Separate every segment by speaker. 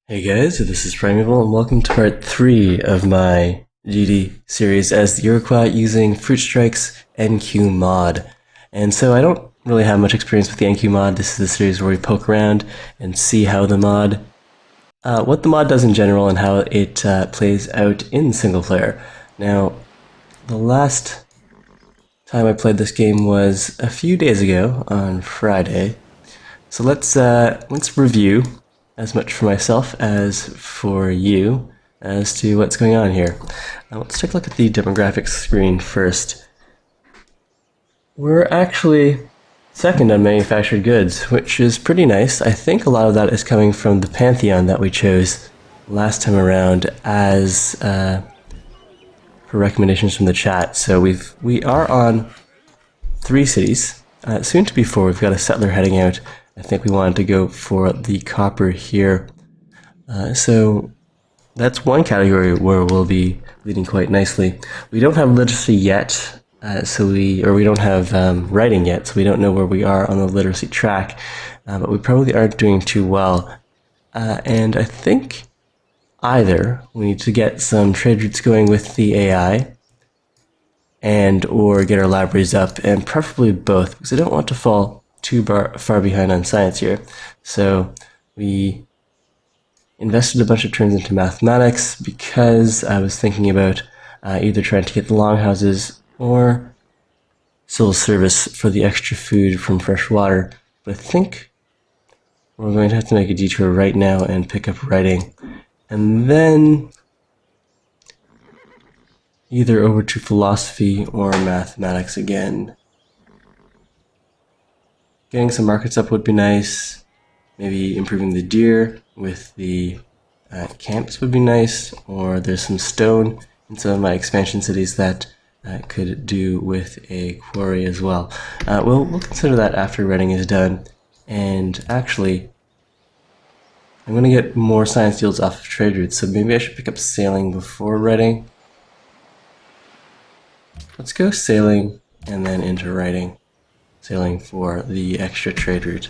Speaker 1: Hey guys, this is Primeval and welcome to part 3 of my Deity series as the Iroquois using Fruit Strike's NQMod. And so I don't really have much experience with the NQMod. This is the series where we poke around and see how what the mod does in general and how it plays out in single player. Now, the last time I played this game was a few days ago on Friday. So let's review as much for myself as for you as to what's going on here. Let's take a look at the demographics screen first. We're actually second on manufactured goods, which is pretty nice. I think a lot of that is coming from the pantheon that we chose last time around as for recommendations from the chat. So we are on 3 cities, soon to be 4. We've got a settler heading out. I think we wanted to go for the copper here. So that's one category where we'll be leading quite nicely. We don't have literacy yet, we don't have writing yet, so we don't know where we are on the literacy track, but we probably aren't doing too well. And I think either we need to get some trade routes going with the AI, and or get our libraries up, and preferably both, because I don't want to fall too far behind on science here. So we invested a bunch of turns into mathematics because I was thinking about either trying to get the longhouses or civil service for the extra food from fresh water. But I think we're going to have to make a detour right now and pick up writing. And then either over to philosophy or mathematics again. Getting some markets up would be nice. Maybe improving the deer with the camps would be nice. Or there's some stone in some of my expansion cities that could do with a quarry as well. We'll consider that after writing is done. And actually, I'm going to get more science deals off of trade routes, so maybe I should pick up sailing before writing. Let's go sailing and then into writing. Sailing for the extra trade route.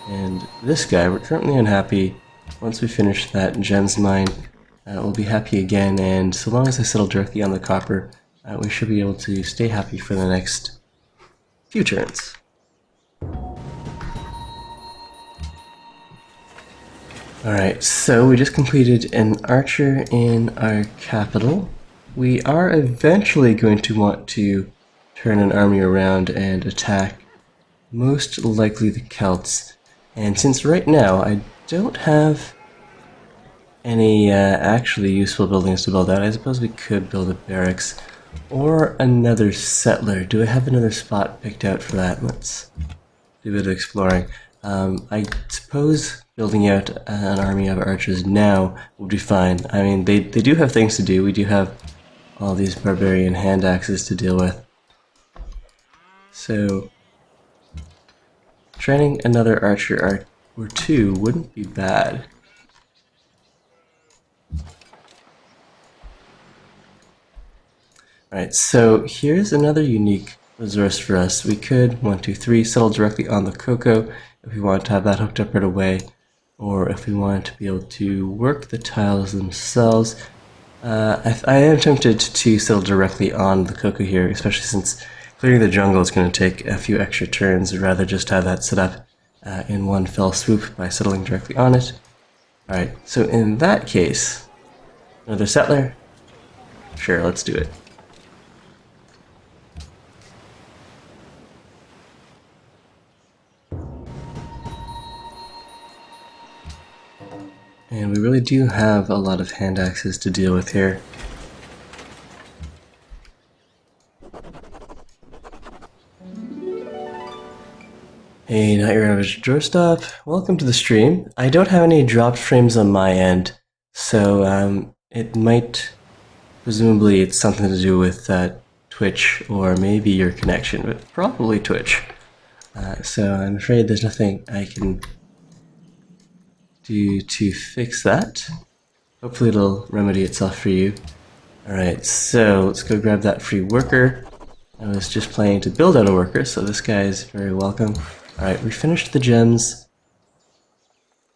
Speaker 1: And this guy, we're currently unhappy. Once we finish that gems mine, we'll be happy again, and so long as I settle directly on the copper, we should be able to stay happy for the next few turns. Alright, so we just completed an archer in our capital. We are eventually going to want to turn an army around and attack most likely the Celts. And since right now I don't have any actually useful buildings to build out, I suppose we could build a barracks or another settler. Do I have another spot picked out for that? Let's do a bit of exploring. I suppose building out an army of archers now would be fine. I mean, they do have things to do. We do have all these barbarian hand axes to deal with. So, training another archer or two wouldn't be bad. Alright, so here's another unique resource for us. We could, 1, 2, 3, settle directly on the cocoa if we want to have that hooked up right away, or if we want to be able to work the tiles themselves. I am tempted to settle directly on the cocoa here, especially since clearing the jungle is going to take a few extra turns. I'd rather just have that set up in one fell swoop by settling directly on it. Alright, so in that case, another settler? Sure, let's do it. And we really do have a lot of hand axes to deal with here. Hey, not your average doorstop. Welcome to the stream. I don't have any dropped frames on my end, so it might, presumably it's something to do with Twitch or maybe your connection, but probably Twitch. So I'm afraid there's nothing I can do to fix that. Hopefully it'll remedy itself for you. Alright, so let's go grab that free worker. I was just planning to build out a worker, so this guy is very welcome. Alright, we finished the gems.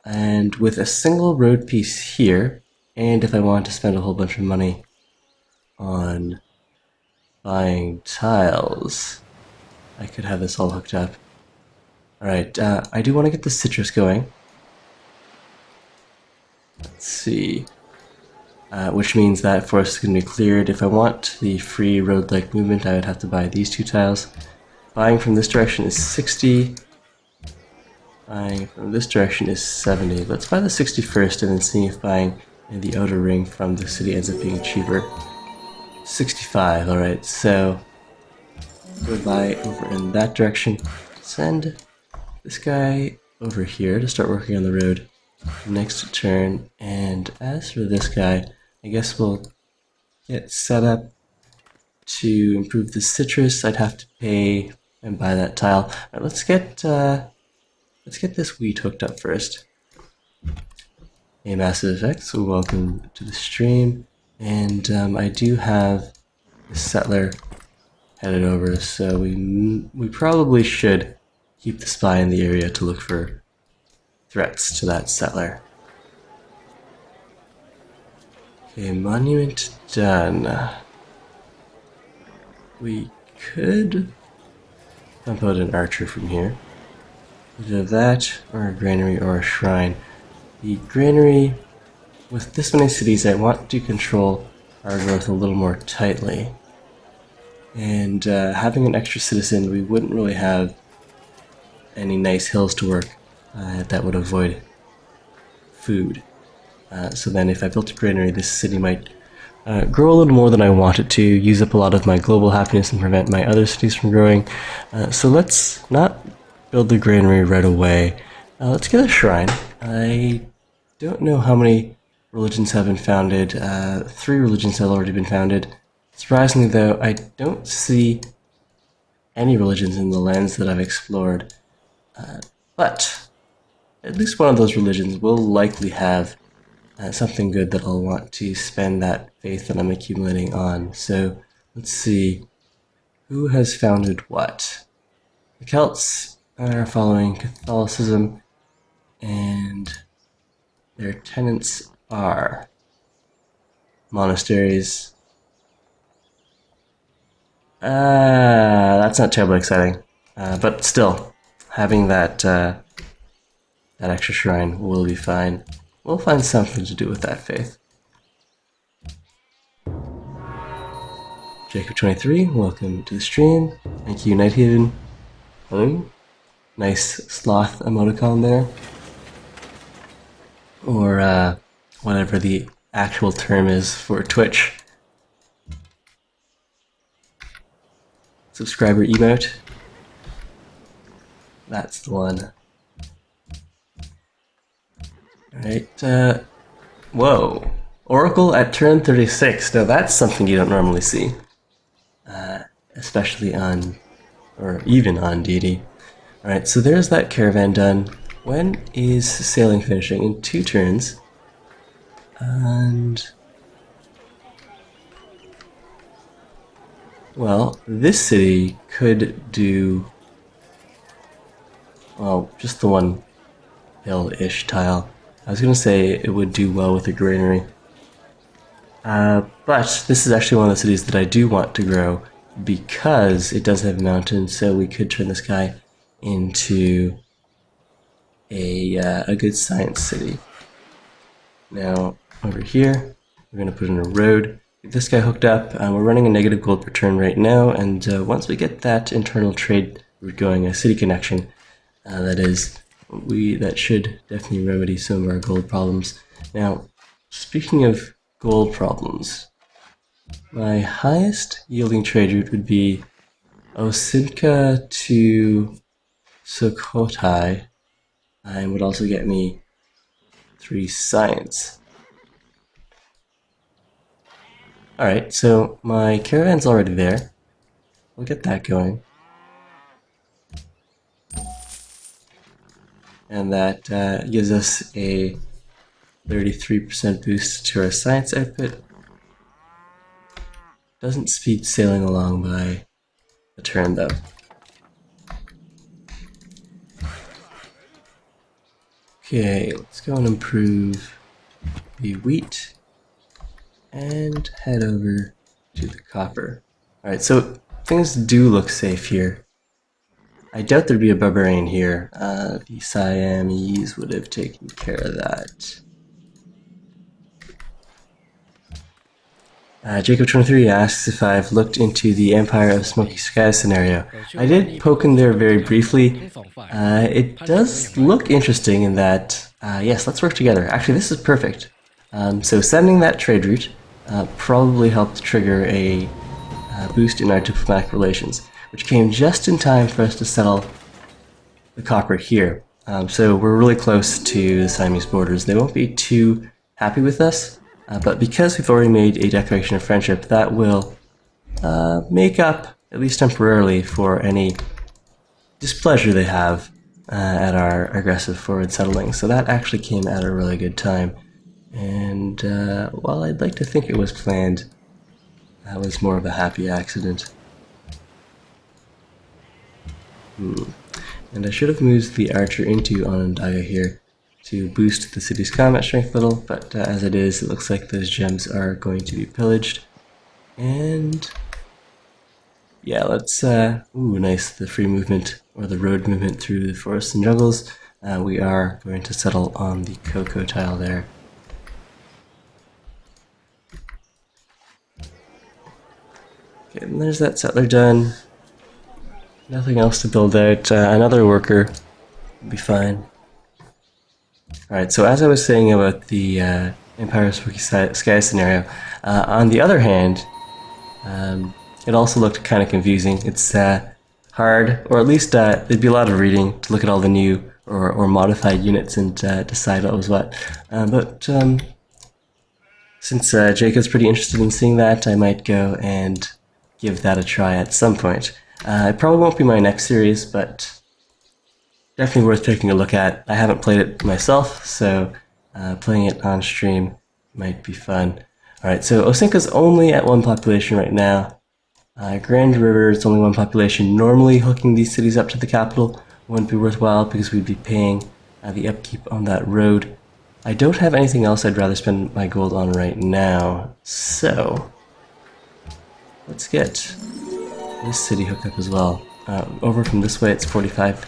Speaker 1: And with a single road piece here, and if I want to spend a whole bunch of money on buying tiles, I could have this all hooked up. Alright, I do want to get the citrus going. Let's see. Which means that forest is going to be cleared. If I want the free road-like movement, I would have to buy these 2 tiles. Buying from this direction is 60. Buying from this direction is 70. Let's buy the 60 first and then see if buying in the outer ring from the city ends up being cheaper. 65, alright, so go buy over in that direction. Send this guy over here to start working on the road next turn. And as for this guy, I guess we'll get set up to improve the citrus. I'd have to pay and buy that tile. Alright, let's get this wheat hooked up first. Hey, Massive Effects, so welcome to the stream. And I do have the settler headed over, so we probably should keep the spy in the area to look for threats to that settler. Okay, monument done. We could dump out an archer from here. Either that, or a granary, or a shrine. The granary, with this many cities, I want to control our growth a little more tightly. And having an extra citizen, we wouldn't really have any nice hills to work that would avoid food. So then if I built a granary, this city might grow a little more than I want it to, use up a lot of my global happiness and prevent my other cities from growing. So let's not build the granary right away. Let's get a shrine. I don't know how many religions have been founded. 3 religions have already been founded. Surprisingly though, I don't see any religions in the lands that I've explored. But at least one of those religions will likely have something good that I'll want to spend that faith that I'm accumulating on. So let's see. Who has founded what? The Celts are following Catholicism, and their tenets are monasteries. That's not terribly exciting, but still, having that extra shrine will be fine. We'll find something to do with that faith. Jacob23, welcome to the stream. Thank you, Nighthaven. Hello. Nice sloth emoticon there. Or whatever the actual term is for Twitch. Subscriber emote. That's the one. Alright, whoa. Oracle at turn 36. Now that's something you don't normally see. Especially on, or even on Deity. Alright, so there's that caravan done. When is sailing finishing? In 2 turns. And well, this city could do, well, just the one hill-ish tile. I was gonna say it would do well with a granary. But this is actually one of the cities that I do want to grow because it does have mountains, so we could turn this guy into a good science city. Now, over here, we're going to put in a road. Get this guy hooked up. We're running a negative gold per turn right now, and once we get that internal trade route going, a city connection, that should definitely remedy some of our gold problems. Now, speaking of gold problems, my highest yielding trade route would be Osinka to Sukhothai, and would also get me 3 science. Alright, so my caravan's already there. We'll get that going. And that gives us a 33% boost to our science output. Doesn't speed sailing along by a turn though. Okay, let's go and improve the wheat and head over to the copper. Alright, so things do look safe here. I doubt there'd be a barbarian here. The Siamese would have taken care of that. Jacob23 asks if I've looked into the Empire of Smoky Skies scenario. I did poke in there very briefly. It does look interesting in that, yes, let's work together. Actually, this is perfect. So sending that trade route probably helped trigger a boost in our diplomatic relations, which came just in time for us to settle the copper here. So we're really close to the Siamese borders. They won't be too happy with us, but because we've already made a declaration of friendship, that will make up, at least temporarily, for any displeasure they have at our aggressive forward settling. So that actually came at a really good time. And while I'd like to think it was planned, that was more of a happy accident. And I should have moved the archer into Onondaga here to boost the city's combat strength a little, but as it is, it looks like those gems are going to be pillaged. And yeah, let's, ooh, nice, the free movement, or the road movement through the forests and jungles. We are going to settle on the cocoa tile there. Okay, and there's that settler done. Nothing else to build out. Another worker will be fine. Alright, so as I was saying about the Empire of Spooky Sky scenario, on the other hand, it also looked kind of confusing. It's hard, or at least there'd be a lot of reading to look at all the new or modified units and decide what was what. But since Jacob's pretty interested in seeing that, I might go and give that a try at some point. It probably won't be my next series, but definitely worth taking a look at. I haven't played it myself, so playing it on stream might be fun. Alright, so Osinka's only at 1 population right now. Grand River is only 1 population. Normally hooking these cities up to the capital wouldn't be worthwhile because we'd be paying the upkeep on that road. I don't have anything else I'd rather spend my gold on right now, so let's get this city hooked up as well. Over from this way, it's $45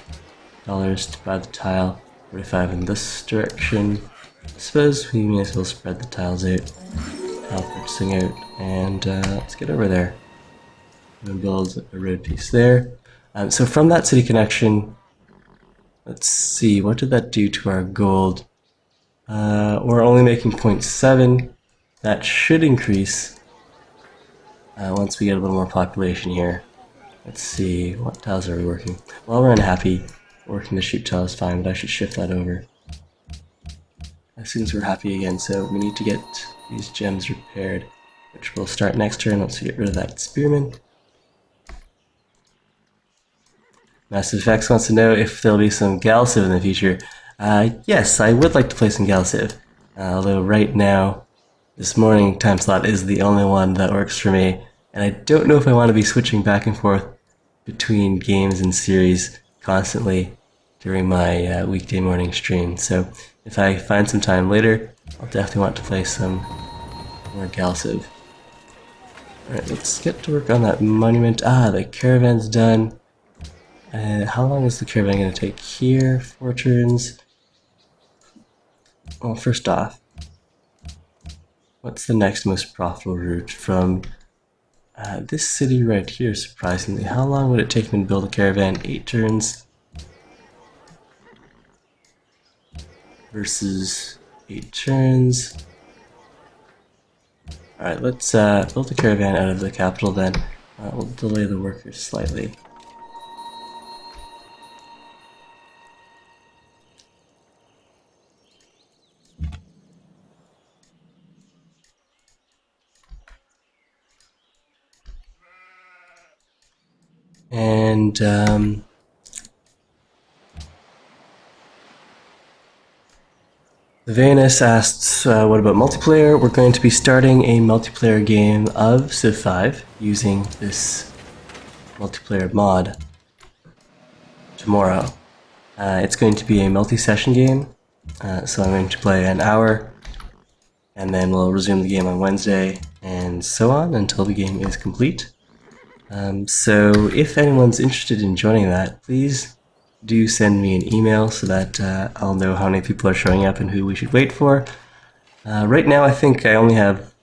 Speaker 1: to buy the tile, 45 in this direction. I suppose we may as well spread the tiles out, tile purchasing out, and let's get over there. And build a road piece there. So from that city connection, let's see, what did that do to our gold? We're only making 0.7. That should increase once we get a little more population here. Let's see, what tiles are we working? Well, we're unhappy. Working the sheep tile is fine, but I should shift that over as soon as we're happy again. So we need to get these gems repaired, which will start next turn once we get rid of that spearman. Massive Effects wants to know if there'll be some Galciv in the future. Yes, I would like to play some Galciv, although right now, this morning time slot is the only one that works for me, and I don't know if I want to be switching back and forth between games and series constantly during my weekday morning stream. So if I find some time later, I'll definitely want to play some more Galciv. Alright, let's get to work on that monument. The caravan's done. How long is the caravan going to take here? 4 turns. Well, first off, what's the next most profitable route from this city right here, surprisingly? How long would it take me to build a caravan? 8 turns versus 8 turns. Alright, let's build a caravan out of the capital then. We'll delay the workers slightly. And Vanus asks, what about multiplayer? We're going to be starting a multiplayer game of CIV5 using this multiplayer mod tomorrow. It's going to be a multi-session game, So I'm going to play an hour, and then we'll resume the game on Wednesday, and so on until the game is complete. So if anyone's interested in joining that, please do send me an email so that I'll know how many people are showing up and who we should wait for. Right now I think I only have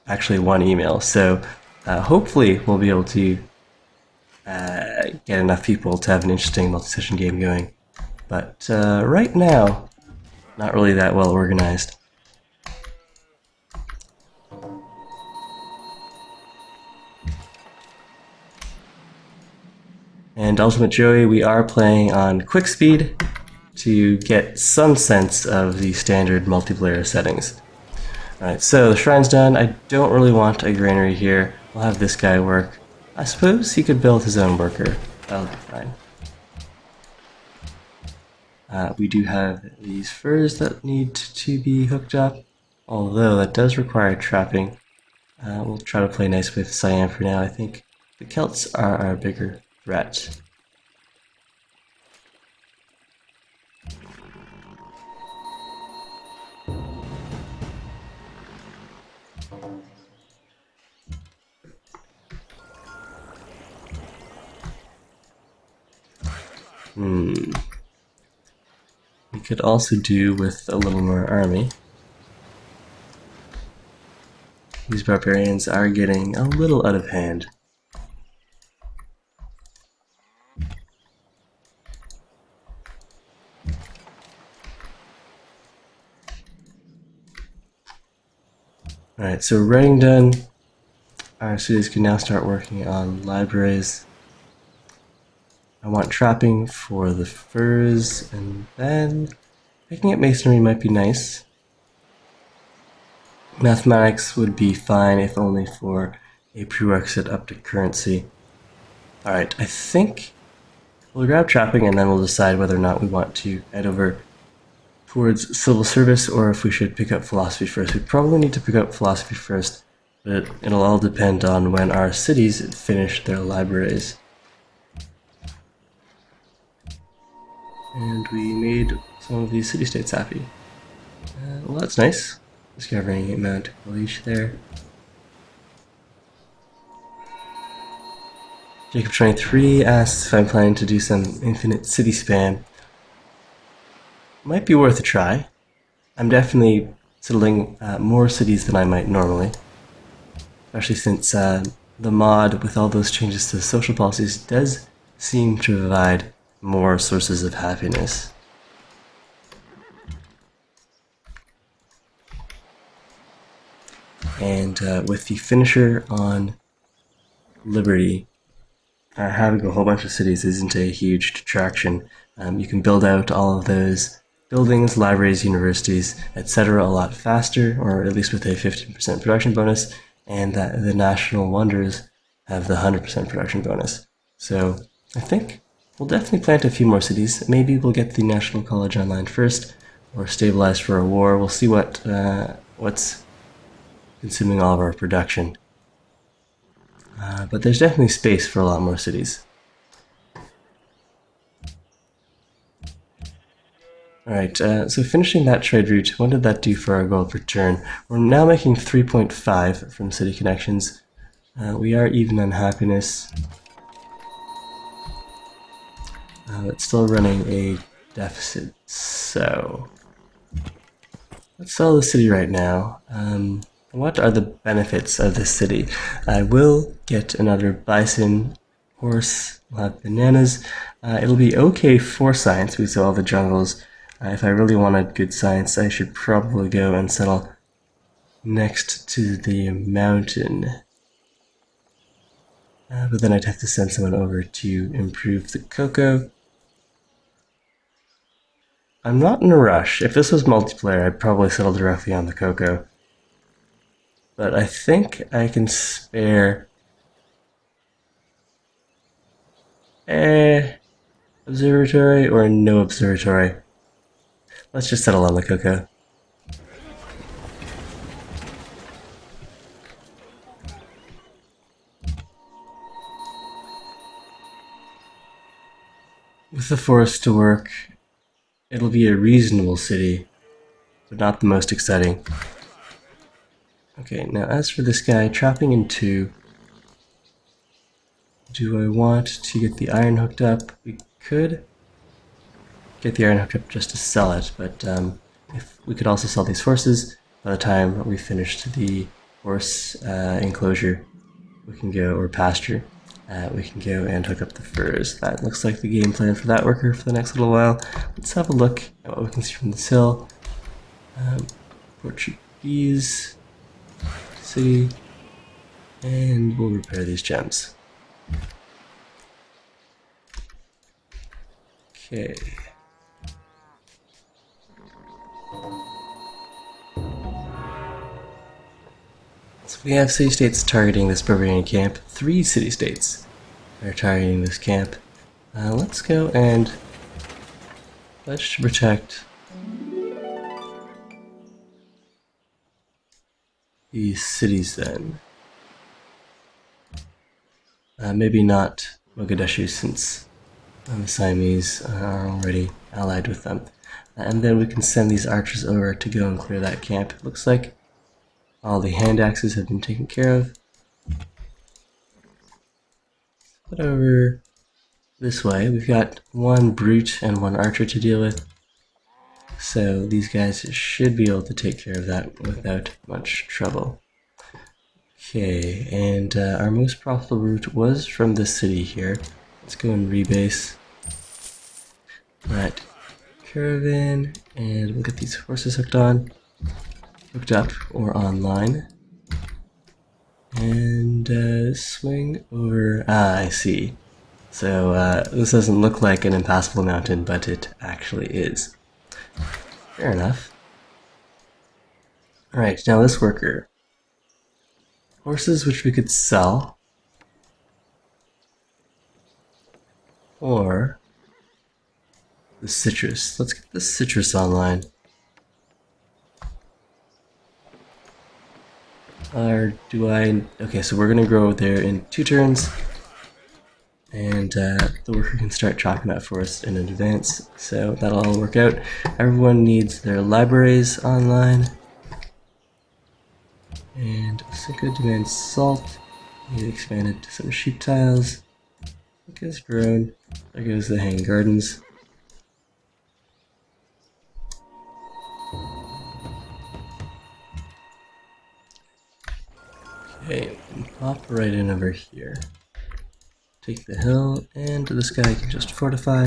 Speaker 1: actually one email, so hopefully we'll be able to get enough people to have an interesting multi-session game going. But right now, not really that well organized. And Ultimate Joey, we are playing on quick speed to get some sense of the standard multiplayer settings. Alright, so the shrine's done. I don't really want a granary here. We'll have this guy work. I suppose he could build his own worker. That'll be fine. We do have these furs that need to be hooked up, although that does require trapping. We'll try to play nice with Cyan for now. I think the Celts are our bigger threat. We could also do with a little more army. These barbarians are getting a little out of hand. Alright, so writing done. Our cities can now start working on libraries. I want trapping for the furs, and then picking up masonry might be nice. Mathematics would be fine if only for a prerequisite up to currency. Alright, I think we'll grab trapping and then we'll decide whether or not we want to head over towards civil service or if we should pick up philosophy first. We probably need to pick up philosophy first, but it'll all depend on when our cities finish their libraries. And we made some of these city-states happy. Well, that's nice. Discovering Mount Leash there. Jacob23 asks if I'm planning to do some infinite city spam. Might be worth a try. I'm definitely settling more cities than I might normally. Especially since the mod, with all those changes to social policies, does seem to provide more sources of happiness. And with the finisher on Liberty, having a whole bunch of cities isn't a huge detraction. You can build out all of those buildings, libraries, universities, etc. a lot faster, or at least with a 15% production bonus, and the national wonders have the 100% production bonus. So I think we'll definitely plant a few more cities. Maybe we'll get the National College online first, or stabilize for a war. We'll see what's consuming all of our production. But there's definitely space for a lot more cities. Alright, so finishing that trade route, what did that do for our gold per turn? We're now making 3.5 from city connections. We are even on happiness. It's still running a deficit, so let's sell the city right now. What are the benefits of this city? I will get another bison horse. We'll have bananas. It'll be okay for science because of all the jungles. If I really wanted good science, I should probably go and settle next to the mountain. But then I'd have to send someone over to improve the cocoa. I'm not in a rush. If this was multiplayer, I'd probably settle directly on the cocoa. But I think I can spare observatory or no observatory. Let's just settle on the cocoa. With the forest to work, it'll be a reasonable city, but not the most exciting. Okay, now as for this guy, trapping in 2. Do I want to get the iron hooked up? We could get the iron hooked up just to sell it, but if we could also sell these horses, by the time we finished the horse enclosure, we can go, or pasture, we can go and hook up the furs. That looks like the game plan for that worker for the next little while. Let's have a look at what we can see from this hill. Portuguese city, and we'll repair these gems. Okay. So we have city-states targeting this barbarian camp. 3 city-states are targeting this camp. Let's go and let's protect these cities then. Maybe not Mogadishu, since the Siamese are already allied with them. And then we can send these archers over to go and clear that camp. It looks like all the hand axes have been taken care of. Put over this way. We've got 1 brute and 1 archer to deal with. So these guys should be able to take care of that without much trouble. Okay, and our most profitable route was from this city here. Let's go and rebase. Right, caravan, and we'll get these horses hooked up or online. And swing over. I see. So this doesn't look like an impassable mountain, but it actually is. Fair enough. Alright, now this worker. Horses which we could sell. Or the citrus. Let's get the citrus online. Or do I... Okay, so we're gonna grow there in 2 turns. And the worker can start chopping that for us in advance. So that'll all work out. Everyone needs their libraries online. And Cinco demands salt. Need expanded to some sheep tiles. It is grown. There goes the hanging gardens. Okay, pop right in over here. Take the hill, and this guy can just fortify.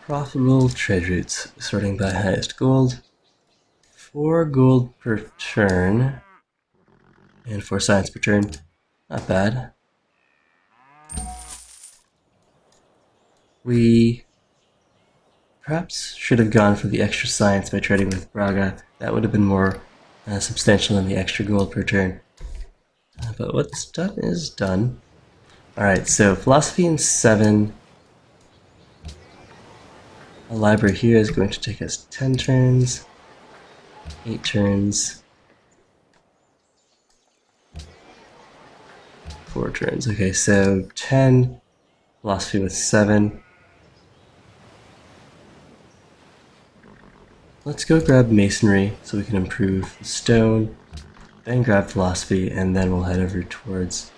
Speaker 1: Profitable trade routes, sorting by highest gold. 4 gold per turn, and 4 science per turn. Not bad. We perhaps should have gone for the extra science by trading with Braga. That would have been more substantial than the extra gold per turn. But what's done is done. Alright, so philosophy in 7. A library here is going to take us 10 turns, 8 turns, 4 turns. Okay, so 10, philosophy with 7. Let's go grab masonry so we can improve the stone, then grab philosophy, and then we'll head over towards...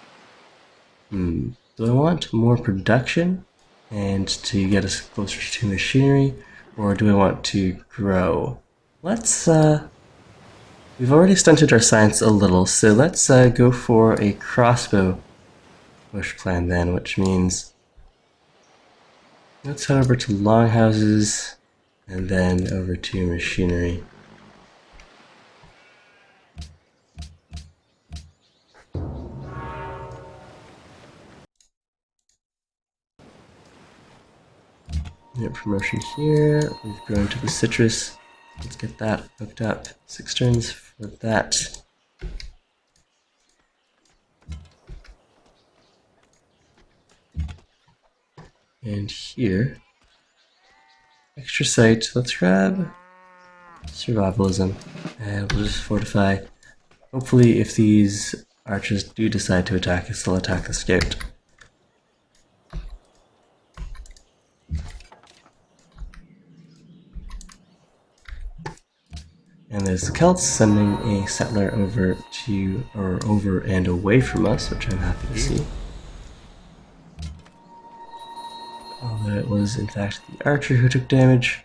Speaker 1: Do I want more production and to get us closer to machinery, or do I want to grow? Let's, we've already stunted our science a little, so let's go for a crossbow bush plan then, which means let's head over to longhouses and then over to machinery. Get promotion here. We've grown to the citrus. Let's get that hooked up. 6 turns for that. And here, extra site. Let's grab survivalism, and we'll just fortify. Hopefully, if these archers do decide to attack us, they'll attack the scout. And there's the Celts sending a settler over to, or over and away from us, which I'm happy to see. Although it was in fact the archer who took damage.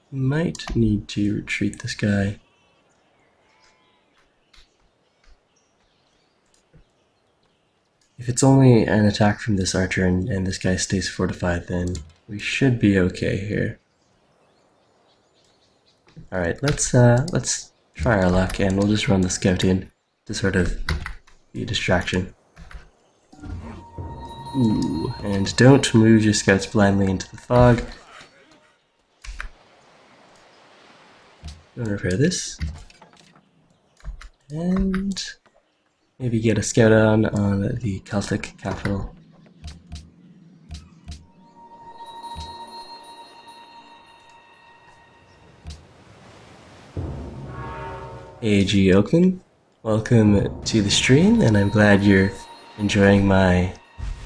Speaker 1: Might need to retreat this guy. If it's only an attack from this archer and this guy stays fortified, then we should be okay here. Alright, let's try our luck, and we'll just run the scout in to sort of be a distraction. Ooh, and don't move your scouts blindly into the fog. Go and repair this. And maybe get a scout on the Celtic capital. AG Oakland, welcome to the stream, and I'm glad you're enjoying my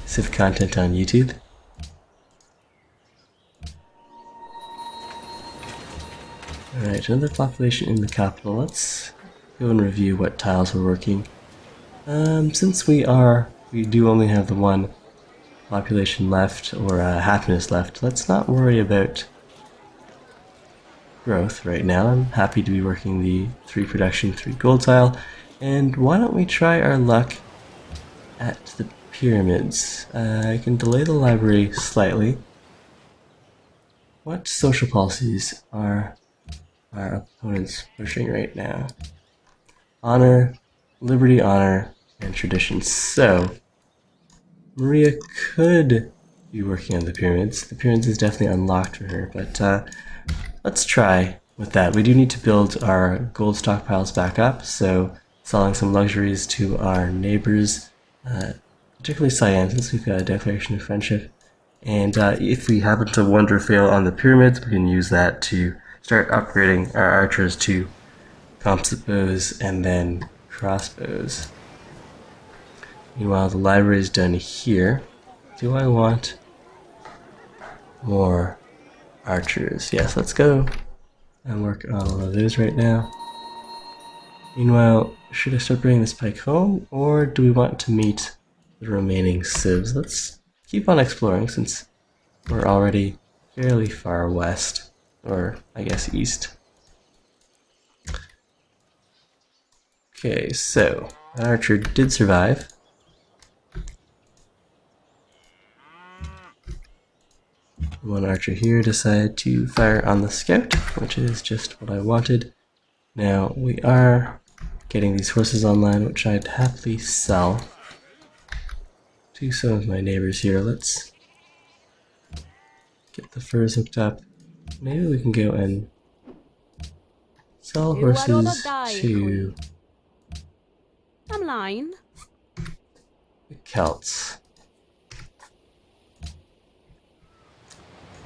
Speaker 1: Civ content on YouTube. Alright, another population in the capital. Let's go and review what tiles we're working. Since we do only have the one population left, or happiness left, let's not worry about growth right now. I'm happy to be working the 3 production, 3 gold tile, and why don't we try our luck at the pyramids. I can delay the library slightly. What social policies are our opponents pushing right now? Honor, liberty, honor, and tradition. So, Maria could be working on the pyramids. The pyramids is definitely unlocked for her, but let's try with that. We do need to build our gold stockpiles back up, so selling some luxuries to our neighbors, particularly Cyan, since we've got a declaration of friendship. And if we happen to wonder fail on the pyramids, we can use that to start upgrading our archers to composite bows and then crossbows. Meanwhile, the library is done here. Do I want more archers? Yes, let's go and work on all of those right now. Meanwhile, should I start bringing this pike home, or do we want to meet the remaining civs? Let's keep on exploring since we're already fairly far west, or I guess east. Okay, so that archer did survive. One archer here decided to fire on the scout, which is just what I wanted. Now we are getting these horses online, which I'd happily sell to some of my neighbors here. Let's get the furs hooked up. Maybe we can go and sell horses to the Celts.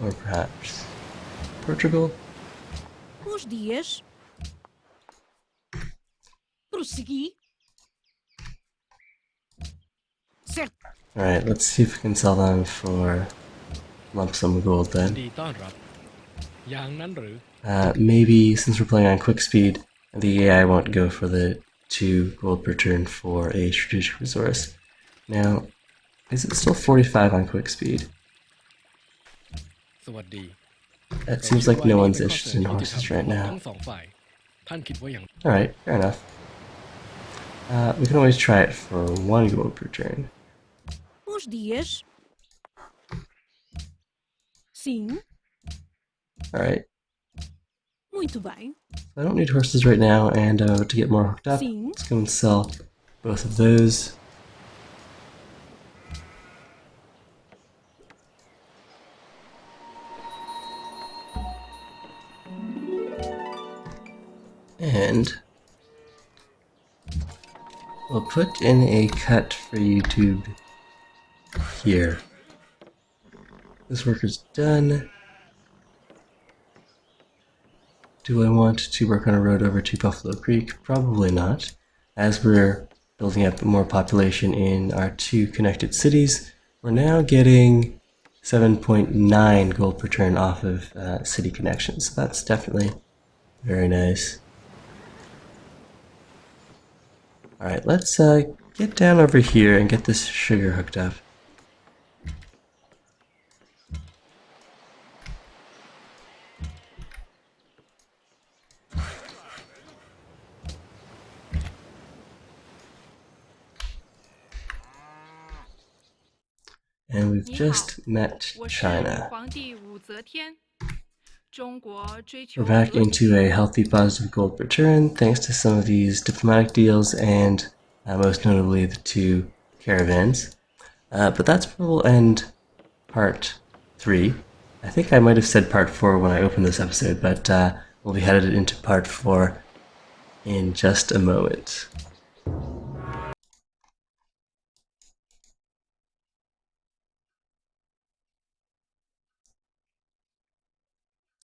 Speaker 1: Or perhaps Portugal?
Speaker 2: Bons dias. Prossegui. Certo.
Speaker 1: Alright, let's see if we can sell them for lump sum gold then. Maybe since we're playing on quick speed, the AI won't go for the 2 gold per turn for a strategic resource. Now, is it still 45 on quick speed? It seems like no one's interested in horses right now. Alright, fair enough. We can always try it for 1 gold per turn.
Speaker 2: Bons dias. Sim.
Speaker 1: Alright.
Speaker 2: Muito bem.
Speaker 1: I don't need horses right now, and to get more hooked up,
Speaker 2: Sim.
Speaker 1: let's go and sell both of those. And we'll put in a cut for YouTube here. This work is done. Do I want to work on a road over to Buffalo Creek? Probably not. As we're building up more population in our two connected cities, we're now getting 7.9 gold per turn off of city connections. So that's definitely very nice. Alright, let's get down over here and get this sugar hooked up. And we've just met China. We're back into a healthy positive gold return thanks to some of these diplomatic deals and most notably the two caravans. But that's where we'll end part 3. I think I might have said part 4 when I opened this episode, but we'll be headed into part 4 in just a moment.